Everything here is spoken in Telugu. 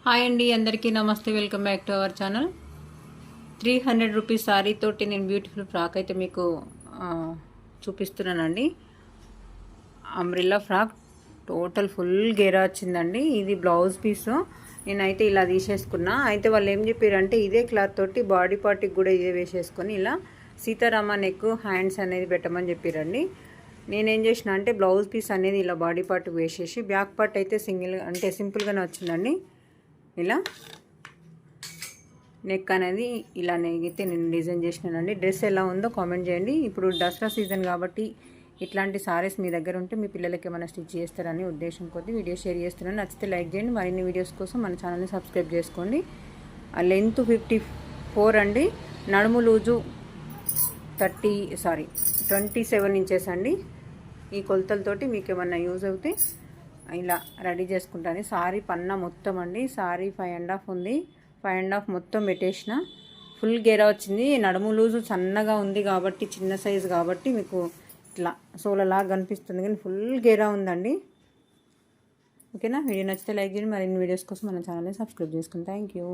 హాయ్ అండి, అందరికీ నమస్తే. Welcome back to our channel. 300 rupees sari తోటి నేను బ్యూటిఫుల్ ఫ్రాక్ అయితే మీకు చూపిస్తున్నానండి. అంబ్రిల్లా ఫ్రాక్ టోటల్ ఫుల్ గేరా వచ్చిందండి. ఇది బ్లౌజ్ పీసు. నేనైతే ఇలా తీసేసుకున్నా. అయితే వాళ్ళు ఏం చెప్పారంటే ఇదే క్లాత్ తోటి బాడీ పార్ట్కి కూడా ఇదే వేసేసుకొని ఇలా సీతారామ నెక్ హ్యాండ్స్ అనేది పెట్టమని చెప్పారండి. నేనేం చేసిన అంటే బ్లౌజ్ పీస్ అనేది ఇలా బాడీ పార్ట్కి వేసేసి బ్యాక్ పార్ట్ అయితే సింపుల్గానే వచ్చిందండి. ఇలా నెక్ అనేది ఇలా నెగితే నేను డిజైన్ చేసినానండి. డ్రెస్ ఎలా ఉందో కామెంట్ చేయండి. ఇప్పుడు దసరా సీజన్ కాబట్టి ఇట్లాంటి సారీస్ మీ దగ్గర ఉంటే మీ పిల్లలకి ఏమైనా స్టిచ్ చేస్తారని ఉద్దేశం కొద్దీ వీడియో షేర్ చేస్తున్నాను. నచ్చితే లైక్ చేయండి. మరిన్ని వీడియోస్ కోసం మన ఛానల్ని సబ్స్క్రైబ్ చేసుకోండి. లెంత్ 54 అండి. నడుము లూజు 27 ఇంచెస్ అండి. ఈ కొలతలతోటి మీకు ఏమన్నా యూజ్ అవుతే ఇలా రెడీ చేసుకుంటాను. సారీ పన్నా మొత్తం అండి. సారీ 5.5 ఉంది. 5.5 మొత్తం పెట్టేసిన. ఫుల్ గేరా వచ్చింది. నడుము లూజు సన్నగా ఉంది కాబట్టి చిన్న సైజు కాబట్టి మీకు ఇట్లా సోలలాగా కనిపిస్తుంది, కానీ ఫుల్ గేరా ఉందండి. ఓకేనా? వీడియో నచ్చితే లైక్ చేయండి. మరిన్ని వీడియోస్ కోసం మన ఛానల్ని సబ్స్క్రైబ్ చేసుకోండి. Thank you.